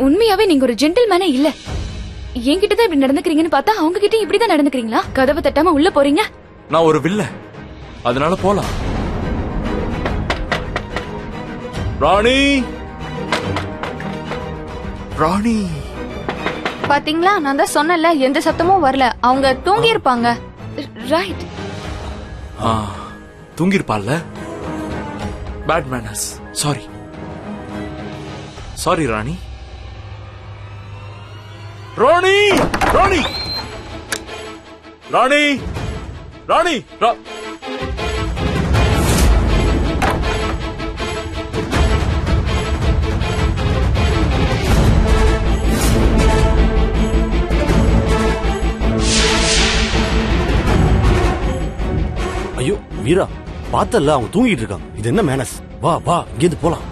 உண்மையாவே நீங்க ஒரு ஜென்டில்மேனே இல்ல. என்கிட்டதான் இப்படி நடந்துக்கிறீங்கன்னு பார்த்தா அவங்க கிட்ட இப்படிதான் நடந்துக்கிறீங்களா? கதவை தட்டாம உள்ள போறீங்க. நான் ஒரு வில்ல, அதனால போலாம். ராணி, ராணி பாத்தீங்களா, நான் தான் சொன்னல, எந்த சத்தமும் வரல. அவங்க தூங்கி இருப்பாங்க. ரைட். தூங்கிருப்பாள்ல. Bad manners. Sorry sorry Rani. Rani Rani Rani Rani ஐயோ மீரா, பார்த்தல அவங்க தூங்கிட்டு இருக்காங்க. இது என்ன மேனஸ்? வா வா, இங்கிருந்து போலாம்.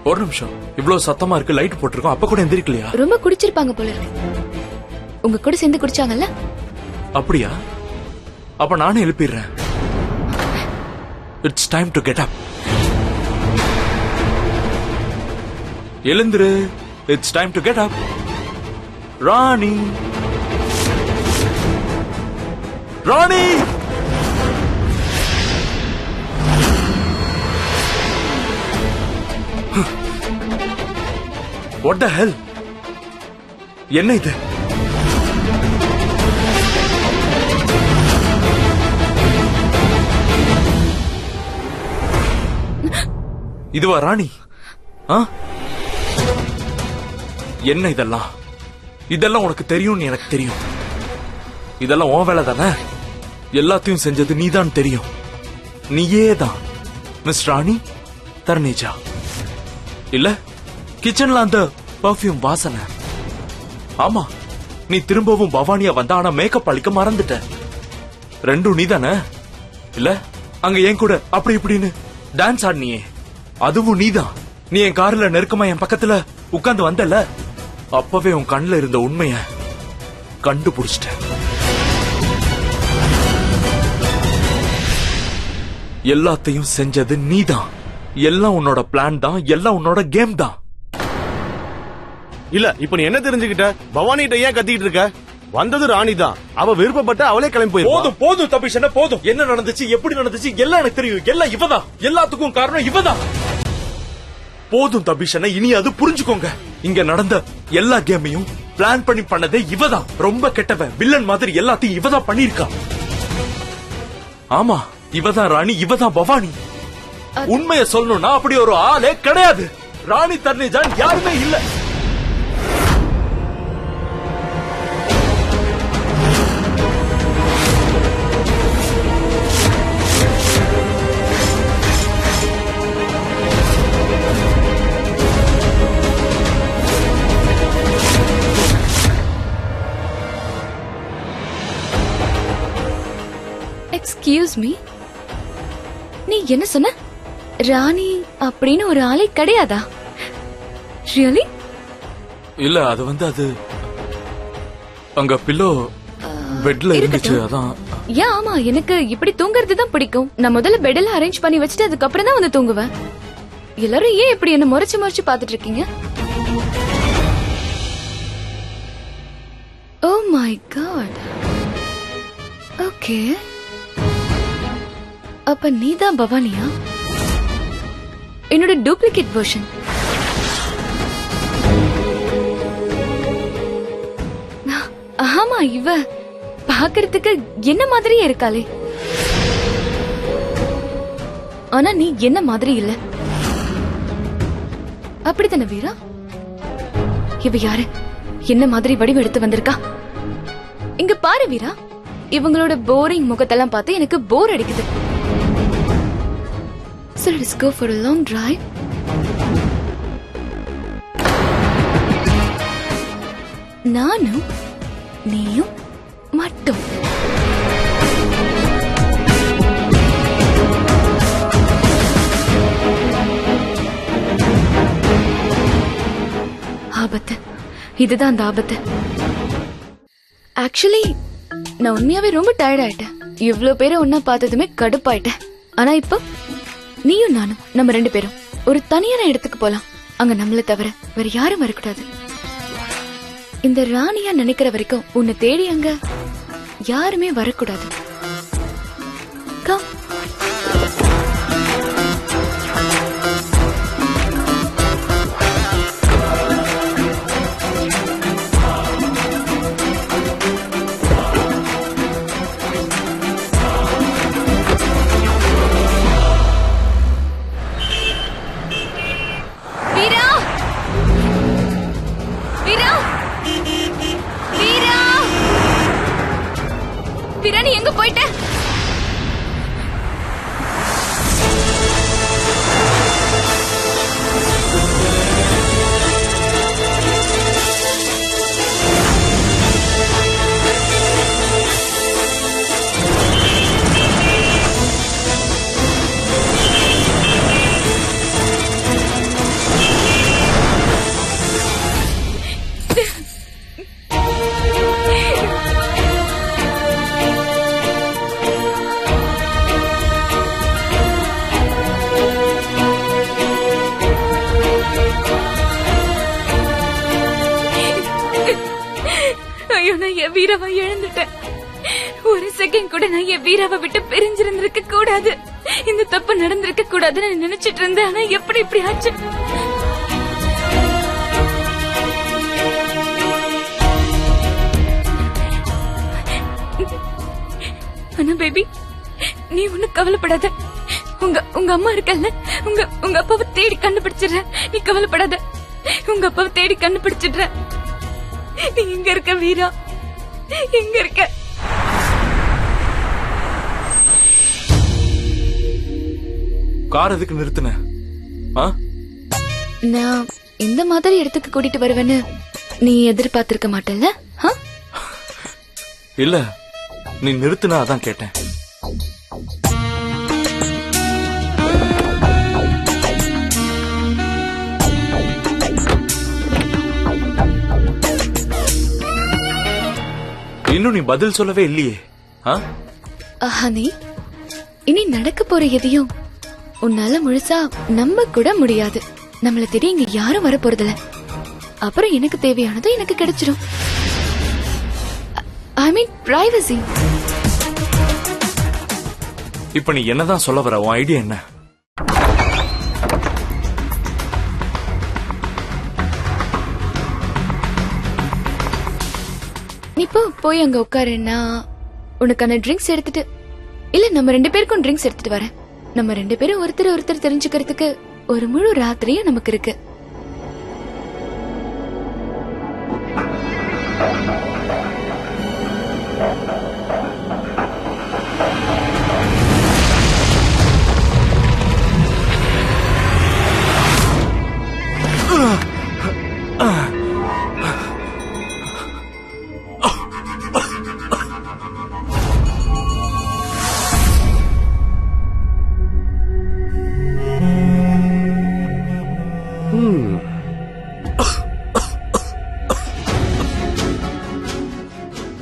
ஒரு நிமிஷம். இவ்வளவு சத்தமா இருக்கு, லைட் போட்டிருக்கோம், அப்ப கூட எந்திரிக்கலையா? ரொம்ப குடிச்சிருப்பாங்க போல இருக்கு. உங்க கூட சேர்ந்து குடிச்சாங்கல்ல? அப்படியா? அப்ப நானே எழுப்பிடுறேன். It's time to get up. எழுந்துரு. It's time to get up. Rani Rani What the hell? என்ன இது? இதுவா ராணி? என்ன இதெல்லாம்? இதெல்லாம் உனக்கு தெரியும்னு எனக்கு தெரியும். இதெல்லாம் உன் வேலை தானே. எல்லாத்தையும் செஞ்சது நீதான் தெரியும். நீயே தான் மிஸ் ராணி தர்னேஜா. இல்ல கிச்சன்ல அந்த பர்ஃபியூம் வாசனை. ஆமா, நீ திரும்பவும் பவானியா வந்த, ஆனா மேக்கப் அளிக்க மறந்துட்ட. ரெண்டும் நீதானே? இல்ல அங்க என் கூட அப்படி இப்படின்னு டான்ஸ் ஆடினியே, அதுவும் நீதான். நீ என் கார்ல நெருக்கமா என் பக்கத்துல உட்கார்ந்து வந்தல, அப்பவே உன் கண்ணுல இருந்த உண்மைய கண்டுபிடிச்சிட்ட. எல்லாத்தையும் செஞ்சது நீதான். எல்லாம் உன்னோட பிளான் தான், எல்லாம் உன்னோட கேம் தான். இல்ல, இப்ப நீ என்ன தெரிஞ்சுக்கிட்ட? பவானிட்ட ஏன் கத்திட்டு இருக்க? வந்தது ராணி தான். அவ விருப்பப்பட்ட அவளே கிளம்பி போயிருப்பா. போதும் போதும் தபிஷ், என்ன போதும்? என்ன நடந்துச்சு, எப்படி நடந்துச்சு, எல்லாம் எனக்கு தெரியும். எல்லாம் இவதான். எல்லாத்துக்கும் காரணம் இவதான். போதும் தபிஷ், இனி அது புரிஞ்சுக்கோங்க. இங்க நடந்த எல்லா கேமையும் பிளான் பண்ணி பண்ணதே இவதான். ரொம்ப கெட்டவ, வில்லன் மாதிரி எல்லாத்தையும் இவதான் பண்ணிருக்கா. ஆமா, இவதான் ராணி, இவதான் பவானி. உண்மைய சொல்லணும்னா அப்படி ஒரு ஆளே கிடையாது. ராணி தர்னேஜான் யாருமே இல்ல. எக்ஸ்கியூஸ் மீ, நீ என்ன சொன்ன? ராணி அப்படின்னு ஒரு ஆளே கிடையாதா? ரியலி? இல்ல, அது அது அங்க பில்லோ பெட்ல இருந்துச்சு, அதான். ஆமா, எனக்கு இப்படி தூங்குறது தான் பிடிக்கும். நான் முதல்ல பெட்ல அரேஞ்ச் பண்ணி வச்சுட்டு அதுக்கப்புறம் தான் வந்து தூங்குவேன். எல்லாரும் ஏன் இப்படி என்ன முறைச்சு முறைச்சு பாத்துட்டு இருக்கீங்க? Oh my God. ஓகே, அப்ப நீதான் பவானியா? என்னோட டூப்ளிகேட் வெர்ஷன். ஆமா, இவ பாக்குறதுக்கு என்ன மாதிரியே இருக்காளே. ஆனா நீ என்ன மாதிரி இல்ல. அப்படித்தானே வீரா? இவ யாரு? என்ன மாதிரி வடிவெடுத்து வந்திருக்கா? இங்க பாரு வீரா, இவங்களோட போரிங் முகத்தெல்லாம் பார்த்து எனக்கு போர் அடிக்குது. So let's go for a long drive. நானும் நீயும் மட்டும். ஆபத்து, இதுதான் அந்த ஆபத்து. ஆக்சுவலி நான் உண்மையாவே ரொம்ப டயர்ட் ஆயிட்டேன். இவ்ளோ பேரை ஒன்னா பார்த்ததுமே கடுப்பாயிட்டேன். ஆனா இப்போ நீயும் நானும், நம்ம 2 பேரும் ஒரு தனியான இடத்துக்கு போலாம். அங்க நம்மள தவிர வேற யாரும் வரக்கூடாது. இந்த ராணியா நினைக்கிற வரைக்கும் உன்னை தேடி அங்க யாருமே வரக்கூடாது. கம். நீ எங்க போயிட்ட? வீராவை இழந்துட்டேன். ஒரு செகண்ட் கூட நான் என் வீராவை விட்டு பிரிஞ்சிருந்திருக்க கூடாது. இந்த தப்பு நடந்திருக்க கூடாதுன்னு நினைச்சிட்டு இருந்தேன். ஆனா எப்படி இப்படி ஆச்சு? ஆனா பேபி, நீ ஒண்ணு கவலைப்படாத. உங்க அம்மா இருக்கல்ல, உங்க அப்பாவை தேடி கண்டுபிடிச்சிடுற. நீ கவலைப்படாத, உங்க அப்பாவை தேடி கண்டுபிடிச்சிடுற. நீ எங்க இருக்க வீரா? எங்க இருக்க? கார் எதுக்கு நிறுத்தின? நான் இந்த மாதிரி இடத்துக்கு கூட்டிட்டு வருவேன்னு நீ எதிர்பார்த்திருக்க மாட்டல்ல? இல்ல, நீ நிறுத்தினா அதான் கேட்டேன். இன்னும் நீ பதில் சொல்லவே இல்லையே. ஹனி, இனி நடக்க போற எதையும் உன்னால முழுசா நம்ப கூட முடியாது. நம்மள தேடி இங்க யாரும் வர போறதில்ல. அப்புறம் எனக்கு தேவையானது எனக்கு கிடைச்சிடும். ஐ மீன் பிரைவசி. இப்ப நீ என்னதான் சொல்ல வர? உன் ஐடியா என்ன? நீ போய் அங்க உட்காருன்னா உனக்கான ட்ரிங்க்ஸ் எடுத்துட்டு, இல்ல நம்ம 2 பேருக்கும் ட்ரிங்க்ஸ் எடுத்துட்டு வரேன். நம்ம 2 பேரும் ஒருத்தர் தெரிஞ்சுக்கிறதுக்கு ஒரு முழு ராத்திரியும் நமக்கு இருக்கு.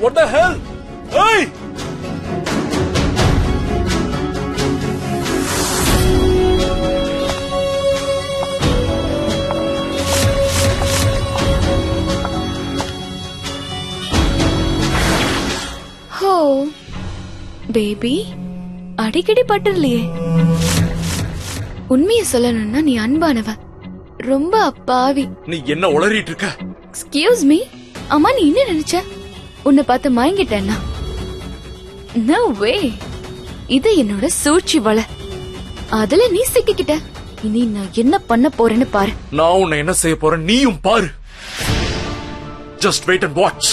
What the hell? Hey! ஹோ பேபி, அடிக்கடி பட்டுலையே. உண்மையை சொல்லணும்னா நீ அன்பானவ, ரொம்ப அப்பாவி. நீ என்ன உளறிட்டு இருக்க? Excuse me. அம்மா, நீ என்ன நினைச்ச? உன்னை பார்த்து மயங்கிட்டேன்னா? நோ வே. இது என்னோட சூழ்ச்சி வலை. அதுல நீ சிக்கிக்கிட்ட. இனி நான் என்ன பண்ண போறேன்னு பாரு. நான் உன்னை என்ன செய்ய போறேன் நீயும் பாரு. Just wait and watch.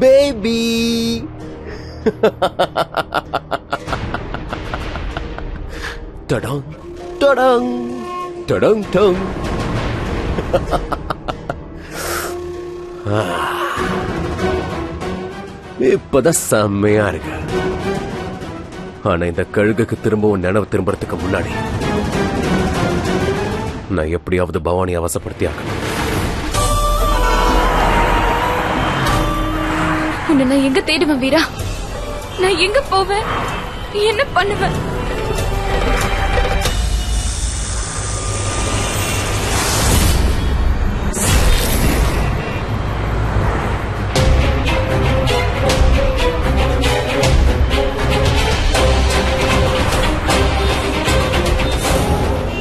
Baby. Ta-dang, ta-dang, ta-dang, ta-dang. இப்பதான் செம்மையா இருக்கு. ஆனா இந்த கழுகுக்கு திரும்பவும் நினைவு திரும்புறதுக்கு முன்னாடி நான் எப்படியாவது பவானியை அவசப்படுத்தி ஆகணும். உன்னை நான் எங்க தேடுவேன் வீரா? நான் எங்க போவேன்? என்ன பண்ணுவேன்?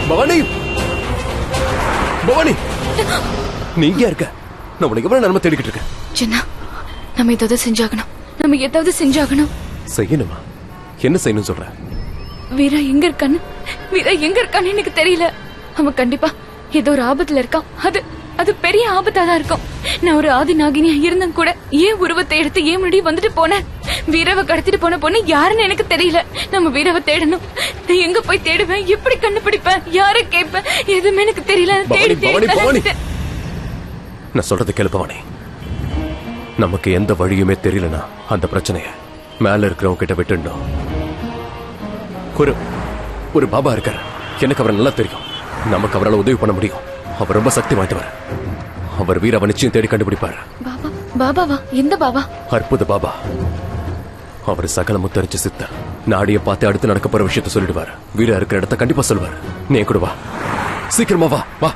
பவானி, பவானி, நீங்க இருக்க. நான் உனக்கு எவ்வளவு நேரமா தேடிக்கிட்டு இருக்கேன். சின்னா, நம்ம ஏதாவது செஞ்சாகணும். நம்ம ஏதாவது செஞ்சாகணும். செய்யணுமா? என்ன செய்யணும் சொல்ற? வீரா எங்க இருக்கான்னு வீரா எங்க இருக்கான்னு எனக்கு தெரியல. அவன் கண்டிப்பா ஏதோ ஒரு ஆபத்துல இருக்கான். அது பெரிய ஆபத்தா தான் இருக்கும். நான் ஒரு ஆதி நாகினியா இருந்தும் கூட ஏன் உருவத்தை எடுத்து ஏன் முன்னாடி வந்துட்டு போனேன்? வீராவை கடத்திட்டு போன பொண்ணு யாருன்னு எனக்கு தெரியல. நம்ம வீராவை தேடணும். நான் எங்க போய் தேடுவேன்? எப்படி கண்டுபிடிப்பேன்? யாரை கேட்பேன்? எதுவுமே எனக்கு தெரியல. நான் சொல்றது கேளு பவானி. நமக்கு எந்த வழியுமே தெரியலனா அந்த பிரச்சனைய மேல இருக்கிறவங்க கிட்ட விட்டுண்டோம். ஒரு பாபா இருக்காரு. எனக்கு அவரை நல்லா தெரியும். நமக்கு அவரால் உதவி பண்ண முடியும். அவர் ரொம்ப சக்தி வாய்ந்தவர். அவர் வீராவை நிச்சயம் தேடி கண்டுபிடிப்பார். பாபா? பாபாவா? எந்த பாபா? அற்புத பாபா. அவர் சகல முத்தரிச்சு சித்தர். நாடிய பார்த்து அடுத்து நடக்க போற விஷயத்த சொல்லிடுவார். வீரா இருக்கிற இடத்த கண்டிப்பா சொல்லுவார். நீ கூட வா, சீக்கிரமா வா.